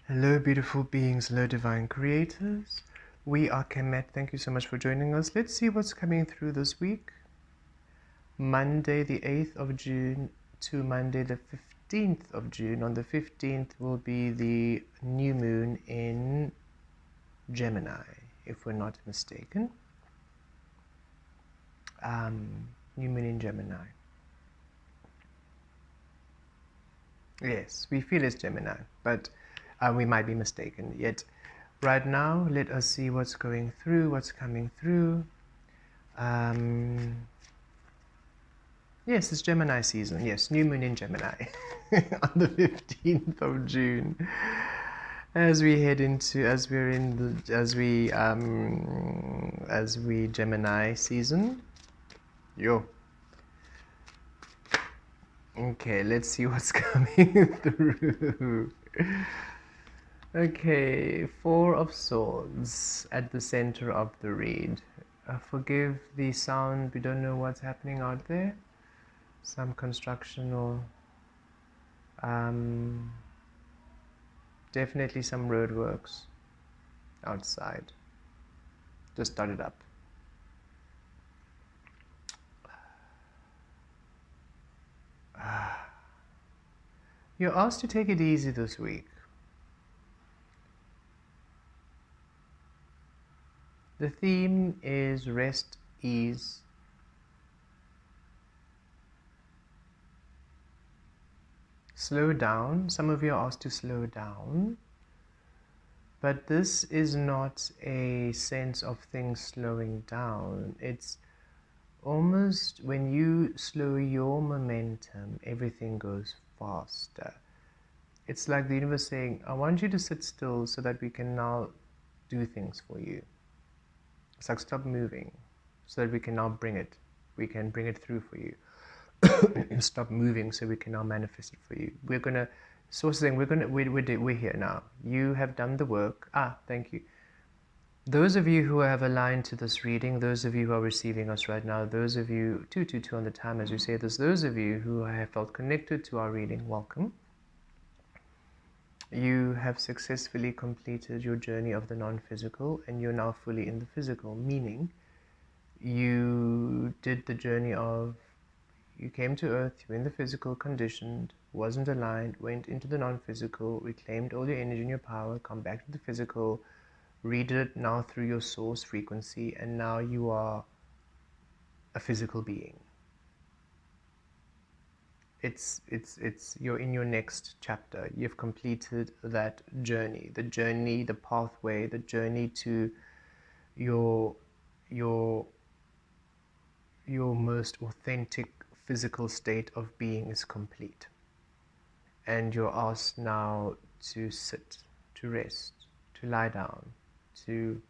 Hello, beautiful beings. Hello, divine creators. We are Kemet. Thank you so much for joining us. Let's see what's coming through this week. Monday, the 8th of June to Monday, the 15th of June. On the 15th will be the new moon in Gemini, if we're not mistaken. New moon in Gemini. Yes, we feel it's Gemini, but we might be mistaken. Yet, right now, let us see what's going through, what's coming through. Yes, it's Gemini season. Yes, new moon in Gemini on the 15th of June. As we head into, as we're in the, as we Gemini season. Yo. Okay, let's see what's coming through. Okay, Four of Swords at the center of the read. Forgive the sound, we don't know what's happening out there. Some construction or definitely some roadworks outside. Just started up. You're asked to take it easy this week. The theme is rest, ease. Slow down. Some of you are asked to slow down. But this is not a sense of things slowing down. It's almost when you slow your momentum, everything goes faster. It's like the universe saying, I want you to sit still so that we can now do things for you. It's like stop moving so that we can now bring it. We can bring it through for you. Stop moving so we can now manifest it for you. We're going to, source saying, we're here now. You have done the work. Thank you. Those of you who have aligned to this reading, those of you who are receiving us right now, those of you, 222 on the time as we say this, those of you who have felt connected to our reading, welcome. You have successfully completed your journey of the non-physical and you're now fully in the physical, meaning you did the journey of, you came to earth, you were in the physical, conditioned, wasn't aligned, went into the non-physical, reclaimed all your energy and your power, come back to the physical, read it now through your source frequency, and now you are a physical being. You're in your next chapter. You've completed that journey, the pathway, the journey to your most authentic physical state of being is complete. And you're asked now to sit, to rest, to lie down, to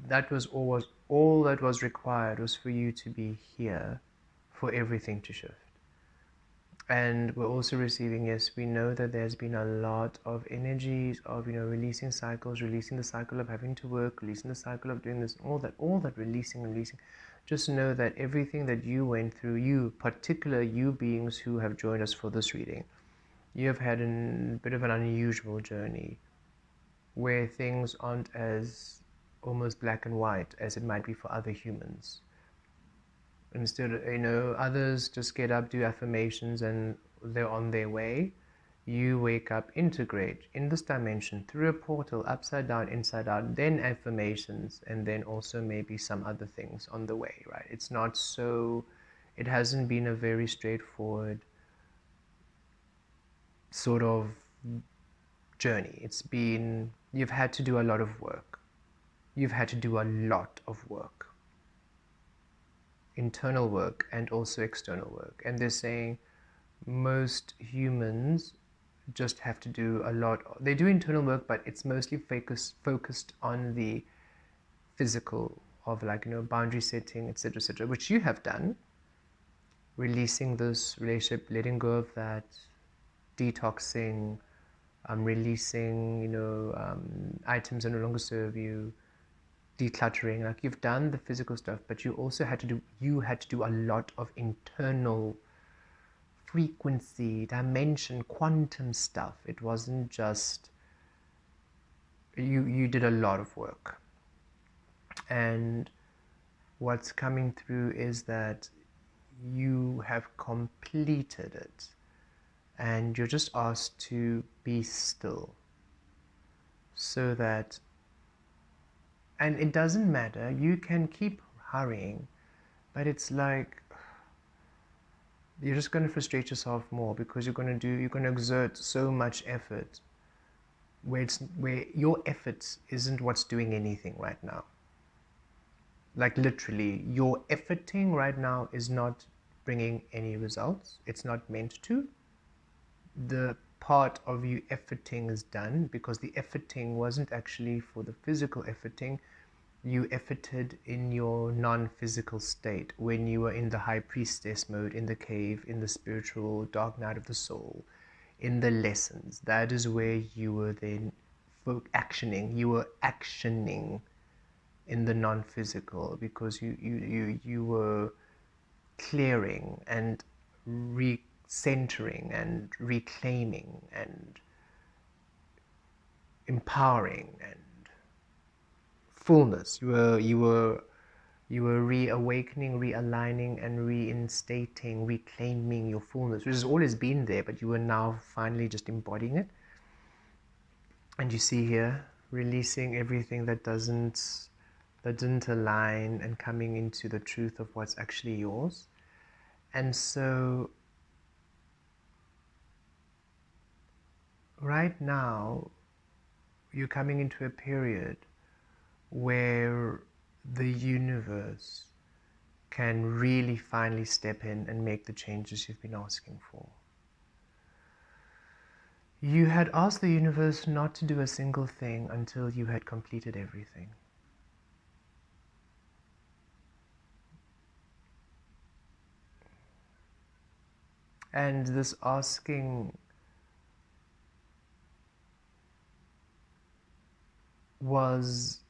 that was all that was required was for you to be here for everything to shift. And we're also receiving, yes, we know that there's been a lot of energies of, releasing cycles, releasing the cycle of having to work, releasing the cycle of doing this, all that releasing. Just know that everything that you went through, you beings who have joined us for this reading, you have had a bit of an unusual journey where things aren't as almost black and white as it might be for other humans. Instead, others just get up, do affirmations, and they're on their way. You wake up, integrate in this dimension through a portal, upside down, inside out, then affirmations, and then also maybe some other things on the way, right? It's not so, it hasn't been a very straightforward sort of journey. It's been, you've had to do a lot of work. You've had to do a lot of work. Internal work and also external work. And they're saying most humans just have to do a lot. They do internal work, but it's mostly focused on the physical of boundary setting, etc., which you have done. Releasing this relationship, letting go of that, detoxing, releasing, items that no longer serve you, decluttering. Like, you've done the physical stuff, but you also had to do a lot of internal frequency, dimension, quantum stuff. It wasn't just, you did a lot of work. And what's coming through is that you have completed it. And you're just asked to be still. So that, and it doesn't matter, you can keep hurrying, but it's like, you're just going to frustrate yourself more, because you're going to exert so much effort where your effort isn't what's doing anything right now. Like literally, your efforting right now is not bringing any results. It's not meant to. The part of you efforting is done, because the efforting wasn't actually for the physical efforting. You efforted in your non-physical state, when you were in the high priestess mode, in the cave, in the spiritual dark night of the soul, in the lessons. That is where you were then actioning. You were actioning in the non-physical, because you were clearing and recentering and reclaiming and empowering and fullness. You were reawakening, realigning, and reinstating, reclaiming your fullness, which has always been there, but you were now finally just embodying it. And you see here, releasing everything that didn't align, and coming into the truth of what's actually yours. And so right now, you're coming into a period where the universe can really finally step in and make the changes you've been asking for. You had asked the universe not to do a single thing until you had completed everything. And this asking was,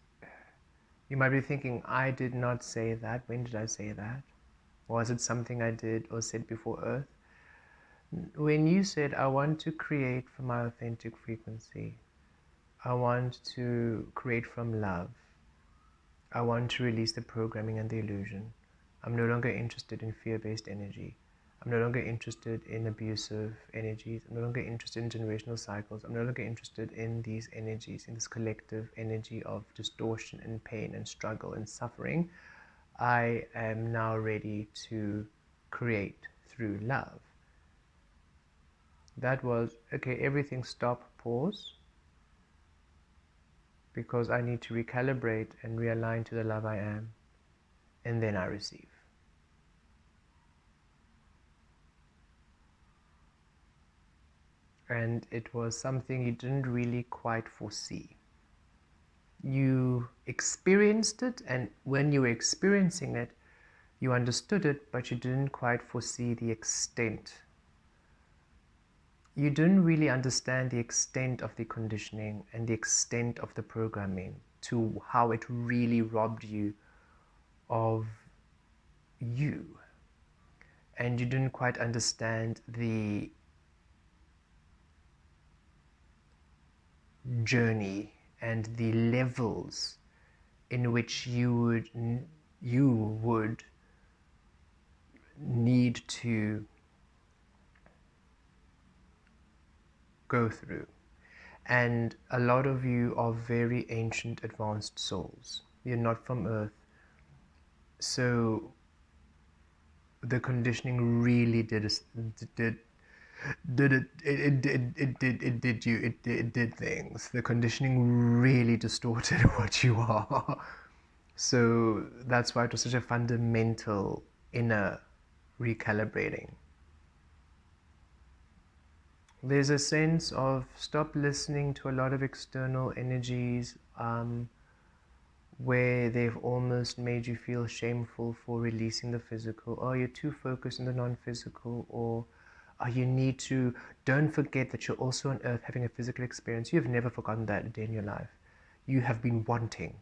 you might be thinking, I did not say that. When did I say that? Was it something I did or said before Earth? When you said, I want to create from my authentic frequency, I want to create from love, I want to release the programming and the illusion, I'm no longer interested in fear-based energy, I'm no longer interested in abusive energies, I'm no longer interested in generational cycles, I'm no longer interested in these energies, in this collective energy of distortion and pain and struggle and suffering. I am now ready to create through love. That was, okay, everything stop, pause, because I need to recalibrate and realign to the love I am, and then I receive. And it was something you didn't really quite foresee. You experienced it, and when you were experiencing it, you understood it, but you didn't quite foresee the extent. You didn't really understand the extent of the conditioning and the extent of the programming, to how it really robbed you of you. And you didn't quite understand the journey and the levels in which you would need to go through. And a lot of you are very ancient, advanced souls. You're not from Earth. So the conditioning really did things. The conditioning really distorted what you are. So that's why it was such a fundamental inner recalibrating. There's a sense of stop listening to a lot of external energies where they've almost made you feel shameful for releasing the physical. Oh, you're too focused on the non-physical, or you need to, don't forget that you're also on Earth having a physical experience. You have never forgotten that a day in your life. You have been wanting.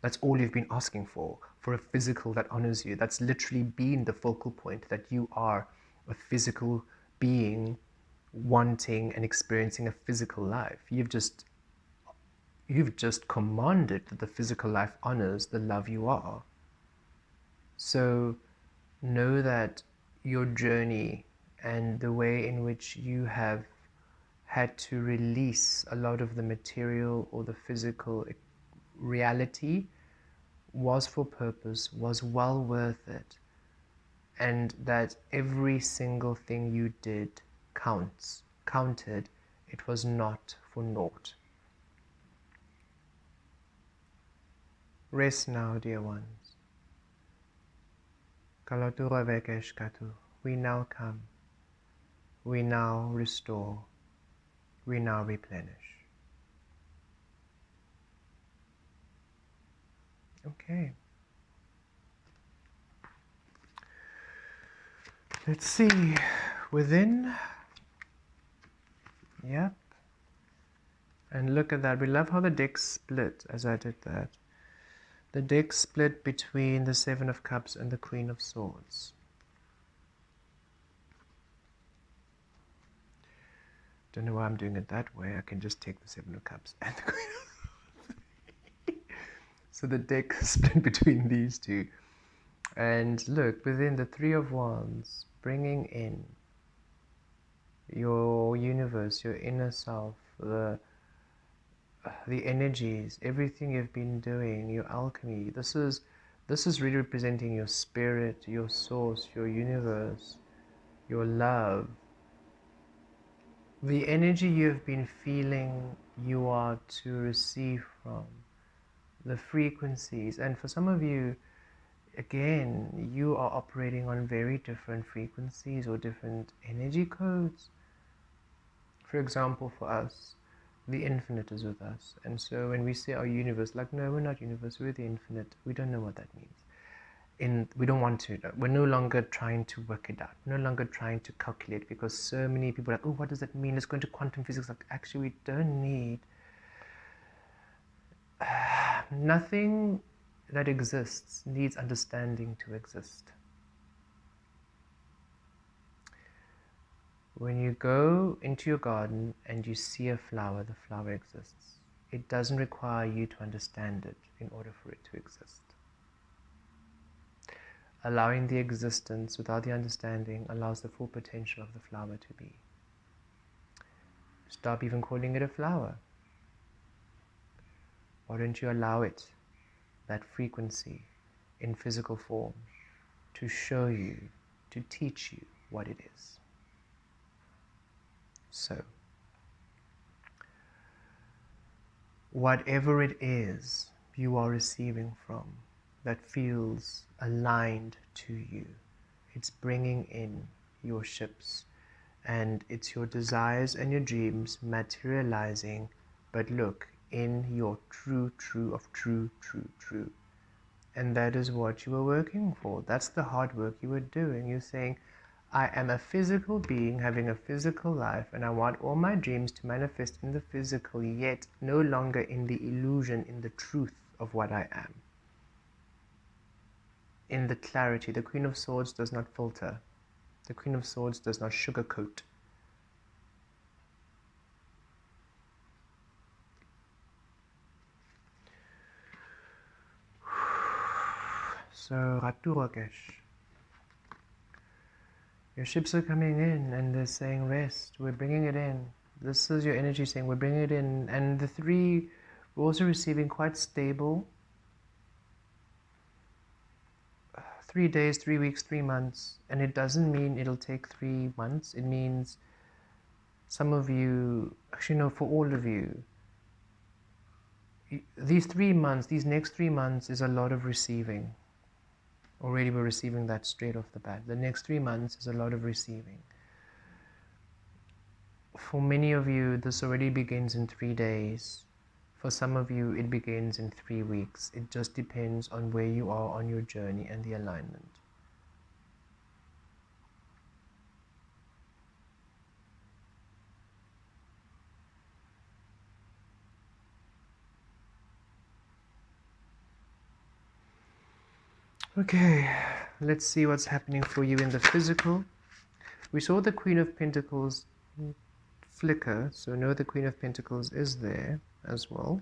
That's all you've been asking for a physical that honors you. That's literally been the focal point, that you are a physical being wanting and experiencing a physical life. You've just commanded that the physical life honors the love you are. So know that your journey and the way in which you have had to release a lot of the material or the physical reality was for purpose, was well worth it, and that every single thing you did counted. It was not for naught. Rest now, dear ones. Kalatura vekesh katu. We now come. We now restore. We now replenish. Okay. Let's see. Within. Yep. And look at that. We love how the deck split as I did that. The deck split between the Seven of Cups and the Queen of Swords. Don't know why I'm doing it that way. I can just take the Seven of Cups and the Queen of Swords. So the deck split between these two. And look, within the Three of Wands, bringing in your universe, your inner self, the energies, everything you've been doing, your alchemy. This is really representing your spirit, your source, your universe, your love. The energy you've been feeling you are to receive from, the frequencies. And for some of you, again, you are operating on very different frequencies or different energy codes. For example, for us, the infinite is with us. And so when we say our universe, like, no, we're not universe, we're the infinite. We don't know what that means. We don't want to. We're no longer trying to work it out. No longer trying to calculate, because so many people are like, oh, what does that mean? Let's go into quantum physics. Like, actually, we don't need nothing that exists needs understanding to exist. When you go into your garden and you see a flower, the flower exists. It doesn't require you to understand it in order for it to exist. Allowing the existence without the understanding allows the full potential of the flower to be. Stop even calling it a flower. Why don't you allow it, that frequency in physical form, to show you, to teach you what it is? So, whatever it is you are receiving from that feels aligned to you, it's bringing in your ships, and it's your desires and your dreams materializing, but look, in your true of true. And that is what you were working for. That's the hard work you were doing. You're saying, I am a physical being having a physical life, and I want all my dreams to manifest in the physical, yet no longer in the illusion, in the truth of what I am. In the clarity. The Queen of Swords does not filter. The Queen of Swords does not sugarcoat. So, Ratu Rakesh. Your ships are coming in and they're saying rest, we're bringing it in. This is your energy saying we're bringing it in. And the three, we're also receiving quite stable. 3 days, 3 weeks, 3 months. And it doesn't mean it'll take 3 months. It means some of you, actually no, for all of you, these 3 months, these next 3 months is a lot of receiving. Already we're receiving that straight off the bat. The next 3 months is a lot of receiving. For many of you, this already begins in 3 days. For some of you, it begins in 3 weeks. It just depends on where you are on your journey and the alignment. Okay, let's see what's happening for you in the physical. We saw the Queen of Pentacles flicker, so know the Queen of Pentacles is there as well.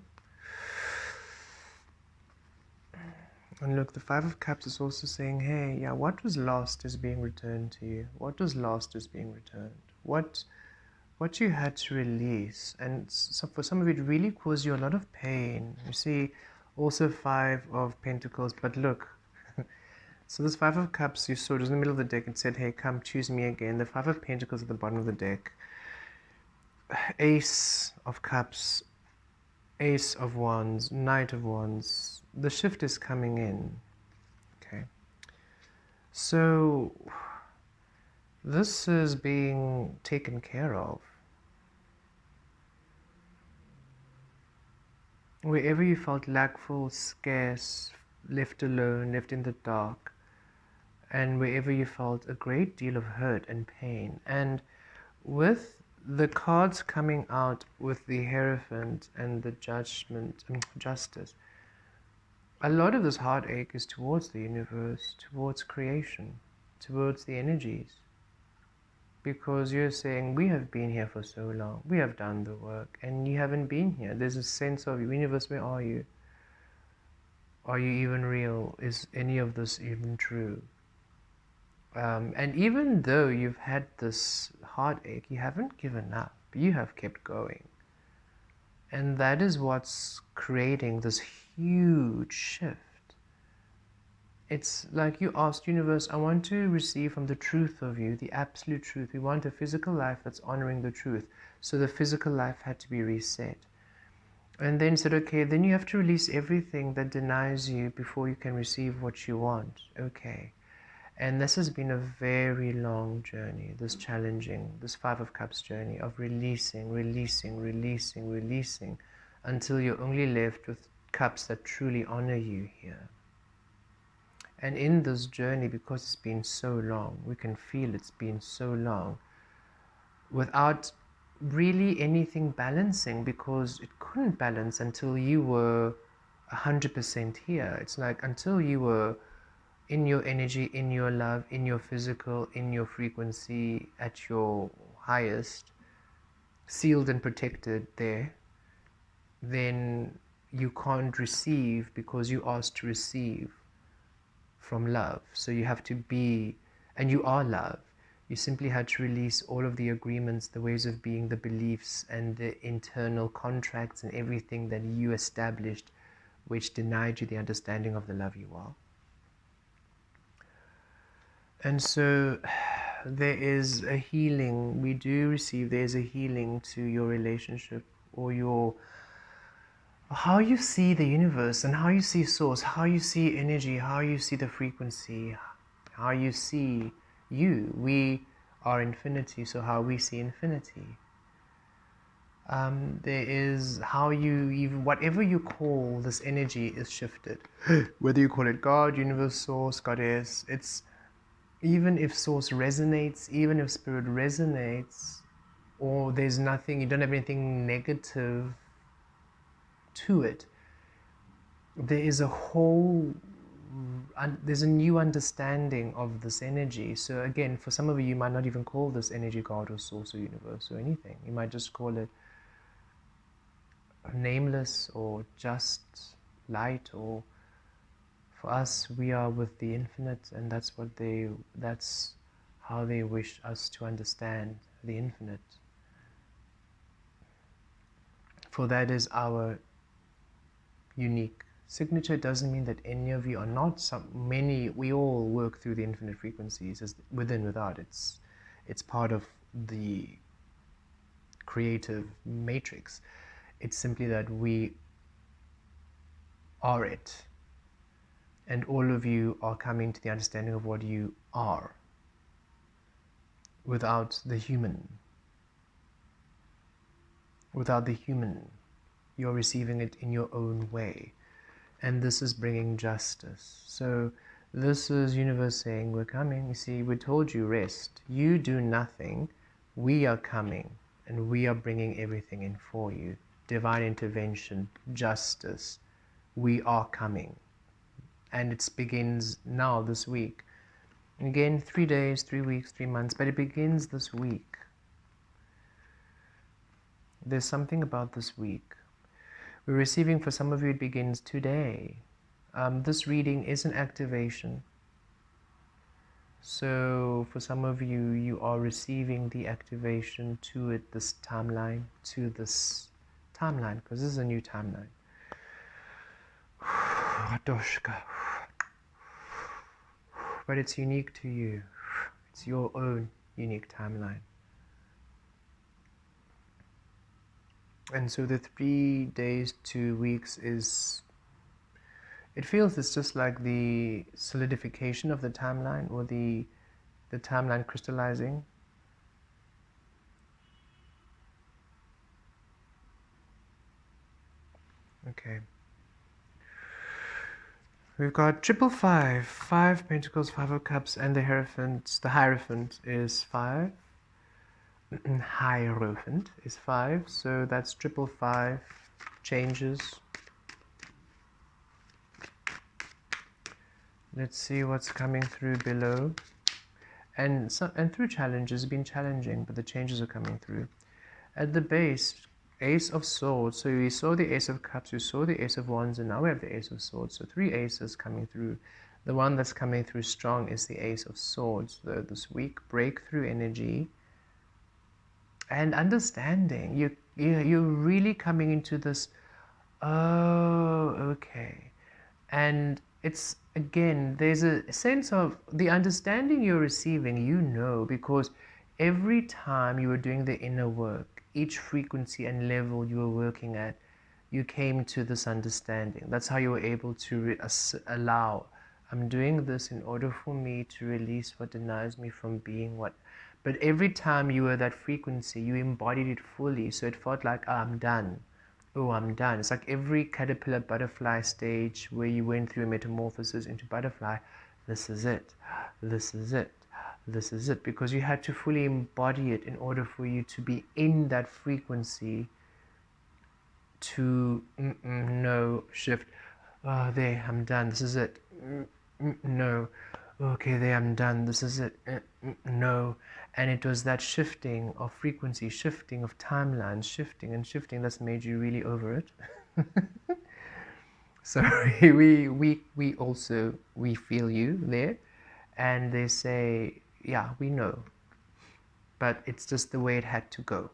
And look, the Five of Cups is also saying, hey, yeah, what was lost is being returned to you. What was lost is being returned. What you had to release, and so for some of it really caused you a lot of pain. You see, also Five of Pentacles, but look, so this Five of Cups, you saw it was in the middle of the deck and said, hey, come choose me again. The Five of Pentacles at the bottom of the deck. Ace of Cups, Ace of Wands, Knight of Wands. The shift is coming in. Okay. So this is being taken care of. Wherever you felt lackful, scarce, left alone, left in the dark, and wherever you felt a great deal of hurt and pain. And with the cards coming out with the Hierophant and the Judgment and Justice, a lot of this heartache is towards the universe, towards creation, towards the energies. Because you're saying, we have been here for so long, we have done the work, and you haven't been here. There's a sense of, universe, where are you? Are you even real? Is any of this even true? And even though you've had this heartache, you haven't given up. You have kept going. And that is what's creating this huge shift. It's like you asked, universe, I want to receive from the truth of you, the absolute truth. We want a physical life that's honoring the truth. So the physical life had to be reset. And then said, okay, then you have to release everything that denies you before you can receive what you want. Okay. And this has been a very long journey, this challenging, this Five of Cups journey of releasing, until you're only left with cups that truly honor you here. And in this journey, because it's been so long, we can feel it's been so long, without really anything balancing, because it couldn't balance until you were 100% here. It's like until you were in your energy, in your love, in your physical, in your frequency, at your highest, sealed and protected there, then you can't receive, because you asked to receive from love. So you have to be, and you are love. You simply had to release all of the agreements, the ways of being, the beliefs, and the internal contracts and everything that you established, which denied you the understanding of the love you are. And so there is a healing, we do receive, there's a healing to your relationship, or your, how you see the universe and how you see source, how you see energy, how you see the frequency, how you see you. We are infinity, so how we see infinity. There is how you, even whatever you call this energy is shifted. Whether you call it God, universe, source, goddess, it's, even if source resonates, even if spirit resonates, or there's nothing, you don't have anything negative to it, there is a whole, there's a new understanding of this energy. So again, for some of you, you might not even call this energy God or source or universe or anything. You might just call it nameless or just light, or for us, we are with the infinite, and that's how they wish us to understand the infinite. For that is our unique signature. Doesn't mean that any of you are not. We all work through the infinite frequencies, as within, without. It's part of the creative matrix. It's simply that we are it. And all of you are coming to the understanding of what you are, without the human. Without the human, you're receiving it in your own way. And this is bringing justice. So this is universe saying, we're coming. You see, we told you rest. You do nothing. We are coming, and we are bringing everything in for you. Divine intervention, justice. We are coming. And it begins now this week. Again, 3 days, 3 weeks, 3 months, but it begins this week. There's something about this week. We're receiving, for some of you, it begins today. This reading is an activation. So for some of you, you are receiving the activation to it, this timeline, because this is a new timeline. But it's unique to you. It's your own unique timeline. And so the 3 days, 2 weeks is, it feels it's just like the solidification of the timeline, or the timeline crystallizing. Okay. We've got 555, 5 Pentacles, 5 of Cups, and the Hierophant. The Hierophant is 5. Hierophant is 5, so that's 555 changes. Let's see what's coming through below. And through challenges, it's been challenging, but the changes are coming through. At the base, Ace of Swords. So we saw the Ace of Cups, we saw the Ace of Wands, and now we have the Ace of Swords. So 3 aces coming through. The one that's coming through strong is the Ace of Swords. This week, breakthrough energy and understanding. You're really coming into this, oh, okay. And it's, again, there's a sense of the understanding you're receiving, because every time you were doing the inner work, each frequency and level you were working at, you came to this understanding. That's how you were able to allow, I'm doing this in order for me to release what denies me from being what. But every time you were that frequency, you embodied it fully. So it felt like, I'm done. Oh, I'm done. It's like every caterpillar butterfly stage where you went through a metamorphosis into butterfly. This is it. This is it. This is it. Because you had to fully embody it in order for you to be in that frequency to no shift. Oh, there, I'm done. This is it. No. Okay, there, I'm done. This is it. No. And it was that shifting of frequency, shifting of timelines, shifting and shifting that's made you really over it. Sorry, we also, we feel you there. And they say, yeah, we know. But it's just the way it had to go.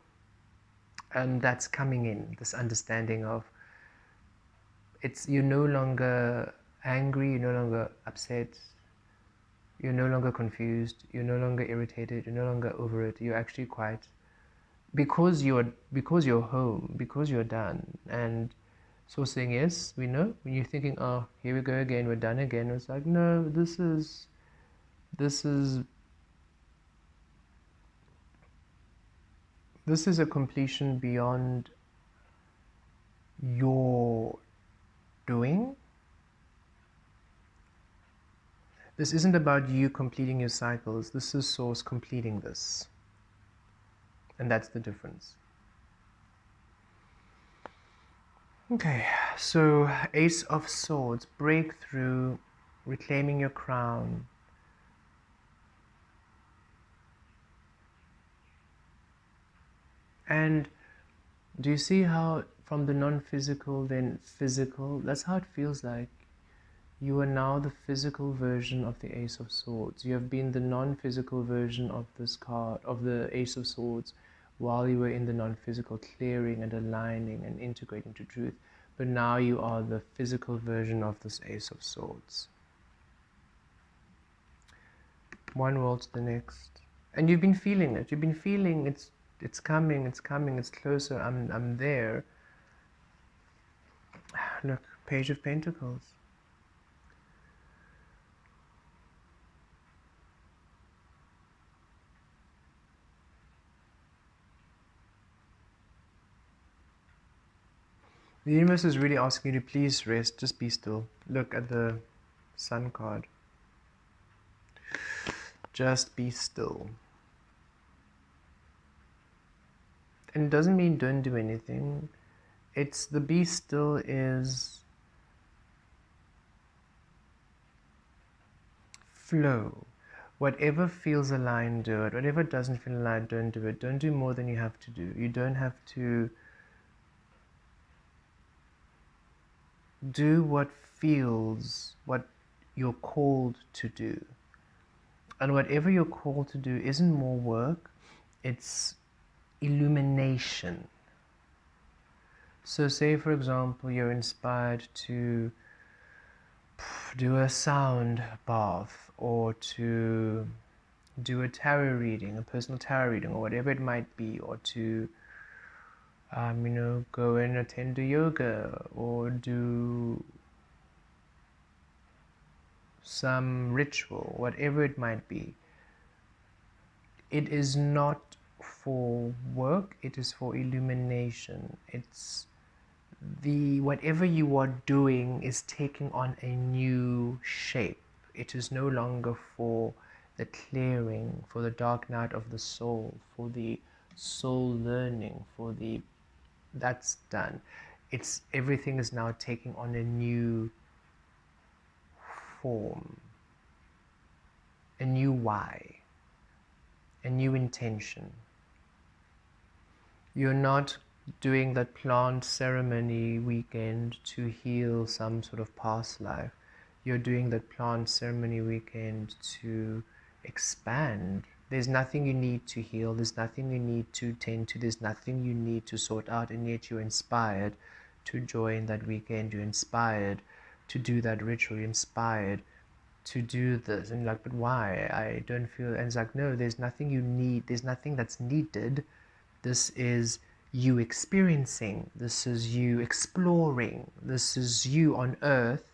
And that's coming in, this understanding of, you're no longer angry, you're no longer upset, you're no longer confused, you're no longer irritated, you're no longer over it. You're actually quite, because you're home, because you're done. And so saying, yes, we know. When you're thinking, oh, here we go again, we're done again. It's like, no, this is a completion beyond your doing. This isn't about you completing your cycles. This is Source completing this. And that's the difference. Okay, so Ace of Swords, breakthrough, reclaiming your crown. And do you see how from the non-physical then physical, that's how it feels like. You are now the physical version of the Ace of Swords. You have been the non-physical version of this card, of the Ace of Swords, while you were in the non-physical, clearing and aligning and integrating to truth. But now you are the physical version of this Ace of Swords. One world to the next. And you've been feeling it. You've been feeling it's coming, it's coming, it's closer, I'm there. Look, Page of Pentacles. The universe is really asking you to please rest, just be still. Look at the Sun card. Just be still. And it doesn't mean don't do anything. It's the be still is flow. Whatever feels aligned, do it. Whatever doesn't feel aligned, don't do it. Don't do more than you have to do. You don't have to do what feels, what you're called to do. And whatever you're called to do isn't more work, it's illumination. So say, for example, you're inspired to do a sound bath, or to do a tarot reading, a personal tarot reading, or whatever it might be, or to go and attend a yoga, or do some ritual, whatever it might be. It is not for work, it is for illumination. It's whatever you are doing is taking on a new shape. It is no longer for the clearing, for the dark night of the soul, for the soul learning, that's done. Everything is now taking on a new form, a new why, a new intention. You're not doing that plant ceremony weekend to heal some sort of past life. You're doing that plant ceremony weekend to expand. There's nothing you need to heal. There's nothing you need to tend to. There's nothing you need to sort out. And yet you're inspired to join that weekend. You're inspired to do that ritual. You're inspired to do this. And like, but why? I don't feel. And it's like, no, there's nothing you need. There's nothing that's needed. This is you experiencing. This is you exploring. This is you on earth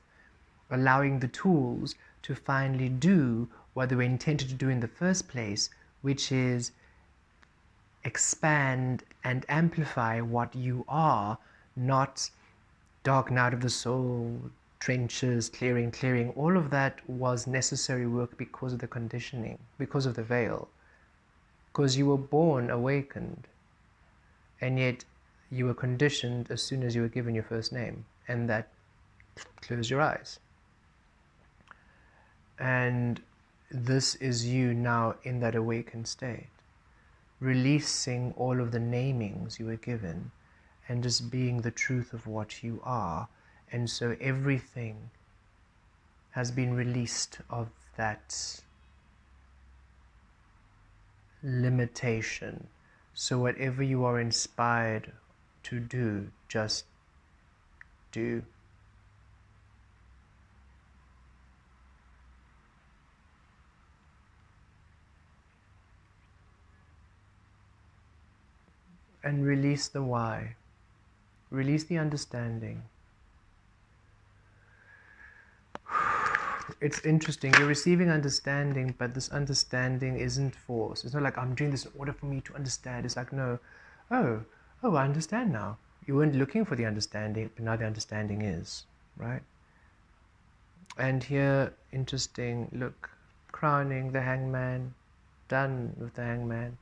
allowing the tools to finally do what they were intended to do in the first place, which is expand and amplify what you are, not dark night of the soul, trenches, clearing. All of that was necessary work because of the conditioning, because of the veil, because you were born awakened, and yet you were conditioned as soon as you were given your first name, and that close your eyes. And this is you now in that awakened state, releasing all of the namings you were given and just being the truth of what you are. And so everything has been released of that limitation. So whatever you are inspired to do, just do. And release the why. Release the understanding. It's interesting. You're receiving understanding, but this understanding isn't force. It's not like I'm doing this in order for me to understand. It's like, no, oh, I understand now. You weren't looking for the understanding, but now the understanding is, right? And here, interesting, look, crowning the hangman, done with the hangman,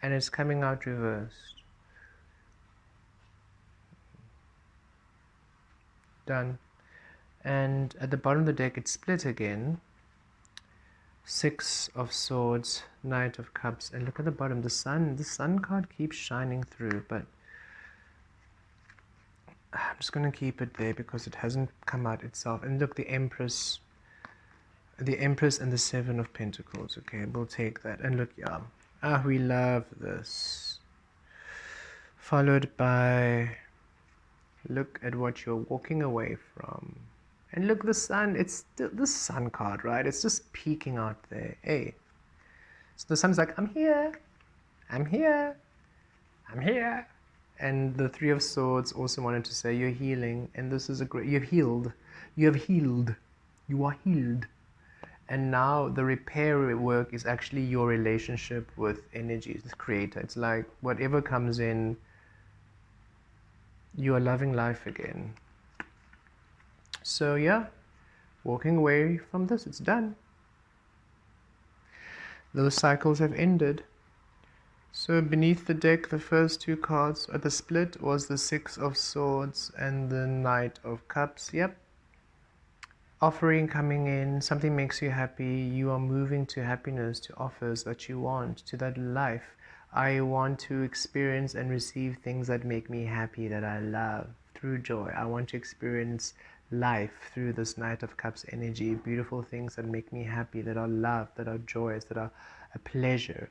and it's coming out reversed. Done. And at the bottom of the deck it's split again. 6 of Swords, Knight of Cups, and look at the bottom, the sun card keeps shining through, but I'm just going to keep it there because it hasn't come out itself. And look, the Empress and the 7 of Pentacles. Okay, we'll take that. And look, yeah, we love this. Followed by, look at what you're walking away from. And look, the sun, it's still the sun card, right? It's just peeking out there. Hey. So the sun's like, I'm here. I'm here. I'm here. And the 3 of Swords also wanted to say you're healing. And this is a great, you've healed. You have healed. You are healed. And now the repair work is actually your relationship with energy, the creator. It's like whatever comes in, you are loving life again. So yeah, walking away from this, it's done. Those cycles have ended. So beneath the deck, the first 2 cards at the split was the 6 of Swords and the Knight of Cups. Yep. offering coming in, something makes you happy, you are moving to happiness, to offers that you want, to that life. I want to experience and receive things that make me happy, that I love, through joy. I want to experience life through this Knight of Cups energy, beautiful things that make me happy, that are love, that are joyous, that are a pleasure,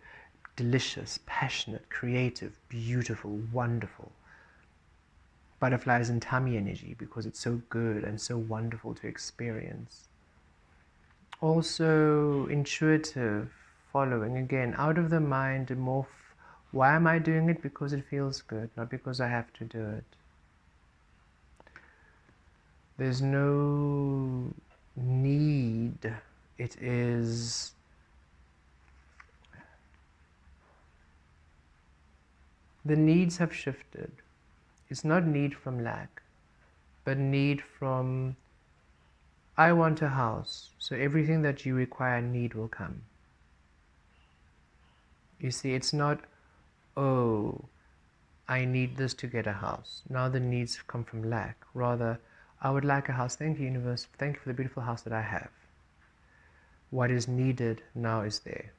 delicious, passionate, creative, beautiful, wonderful. Butterflies and tummy energy, because it's so good and so wonderful to experience. Also intuitive following, again, out of the mind, more why am I doing it? Because it feels good, not because I have to do it. There's no need. It is the needs have shifted. It's not need from lack, but need from I want a house, so everything that you require and need will come. You see, it's not, oh, I need this to get a house. Now the needs come from lack. Rather, I would like a house. Thank you, universe. Thank you for the beautiful house that I have. What is needed now is there.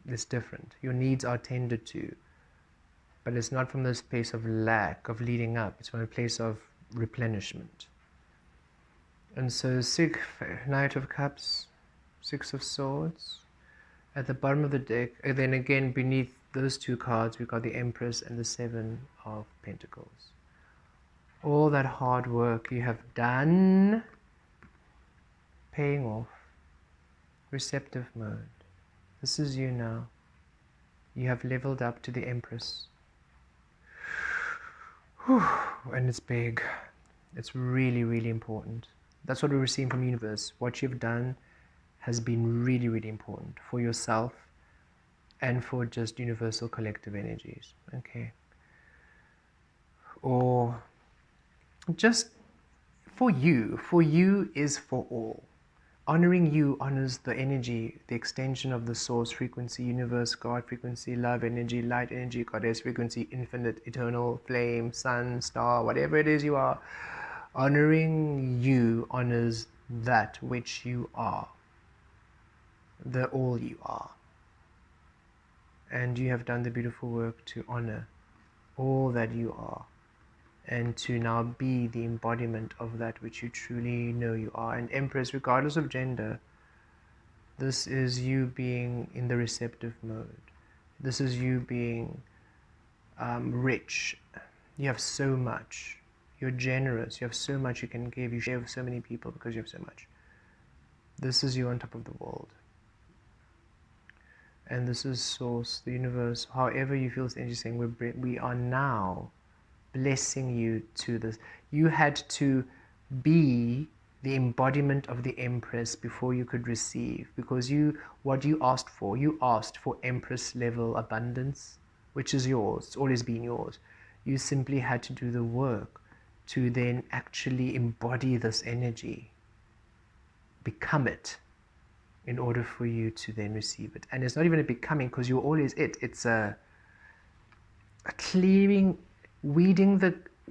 It's different. Your needs are tended to, but it's not from this place of lack, of leading up. It's from a place of replenishment. And so, Knight of Cups, Six of Swords. At the bottom of the deck, and then again beneath those two cards, we've got the Empress and the Seven of Pentacles. All that hard work you have done, paying off. Receptive mode. This is you now. You have leveled up to the Empress. Whew. And it's big. It's really, really important. That's what we're receiving from the universe. What you've done has been really, really important for yourself and for just universal collective energies. Okay. Or just for you. For you is for all. Honoring you honors the energy, the extension of the source frequency, universe, God frequency, love energy, light energy, goddess frequency, infinite, eternal, flame, sun, star, whatever it is you are. Honoring you honors that which you are, the all you are. And you have done the beautiful work to honor all that you are, and to now be the embodiment of that which you truly know you are. And Empress, regardless of gender, this is you being in the receptive mode. This is you being rich. You have so much. You're generous. You have so much you can give. You share with so many people because you have so much. This is you on top of the world. And this is source, the universe, however you feel, it's saying we are now blessing you to this. You had to be the embodiment of the Empress before you could receive, because what you asked for Empress level abundance, which is yours. It's always been yours. You simply had to do the work to then actually embody this energy, become it, in order for you to then receive it. And it's not even a becoming, because you're always it. It's a clearing, weeding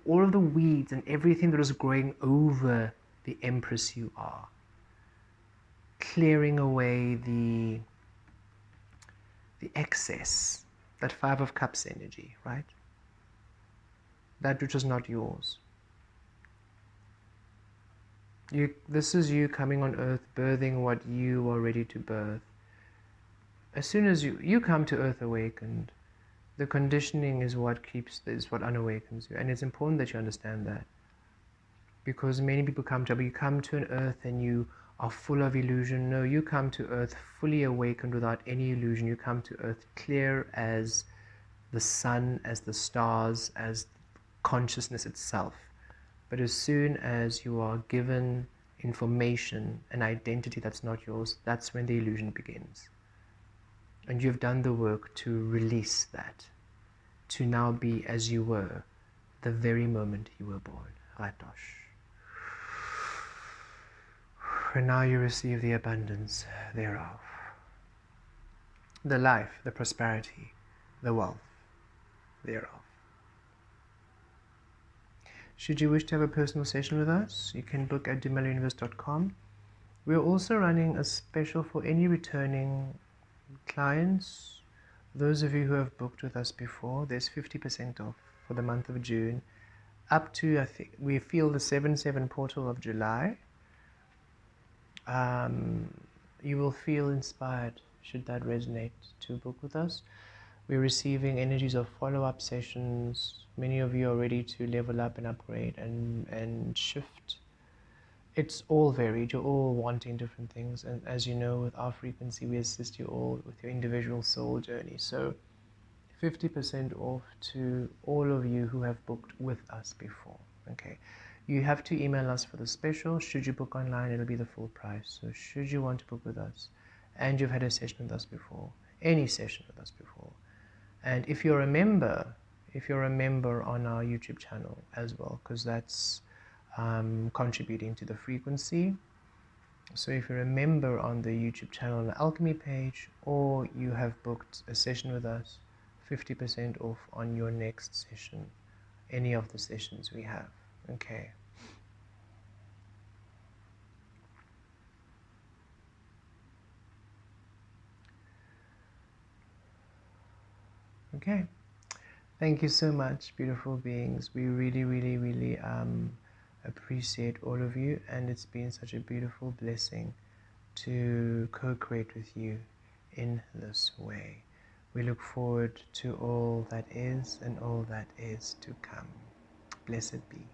all of the weeds and everything that is growing over the Empress you are. Clearing away the excess, that Five of Cups energy, right? That which is not yours. This is you coming on earth, birthing what you are ready to birth. As soon as you come to earth awakened, the conditioning is what what unawakens you. And it's important that you understand that. Because many people you come to an earth and you are full of illusion. No, you come to earth fully awakened without any illusion. You come to earth clear as the sun, as the stars, as consciousness itself. But as soon as you are given information, an identity that's not yours, that's when the illusion begins. And you've done the work to release that, to now be as you were the very moment you were born. Ratosh. And now you receive the abundance thereof. The life, the prosperity, the wealth thereof. Should you wish to have a personal session with us, you can book at dumelauniverse.com. We're also running a special for any returning clients. Those of you who have booked with us before, there's 50% off for the month of June, up to, I think, we feel the 7/7 portal of July. You will feel inspired, should that resonate, to book with us. We're receiving energies of follow-up sessions. Many of you are ready to level up and upgrade and shift. It's all varied. You're all wanting different things. And as you know, with our frequency, we assist you all with your individual soul journey. So 50% off to all of you who have booked with us before. Okay. You have to email us for the special. Should you book online, it'll be the full price. So should you want to book with us and you've had a session with us before, any session with us before, and if you're a member on our YouTube channel as well, because that's contributing to the frequency. So if you're a member on the YouTube channel on the Alchemy page, or you have booked a session with us, 50% off on your next session, any of the sessions we have. Okay. Okay. Thank you so much, beautiful beings. We really, really, really appreciate all of you, and it's been such a beautiful blessing to co-create with you in this way. We look forward to all that is and all that is to come. Blessed be.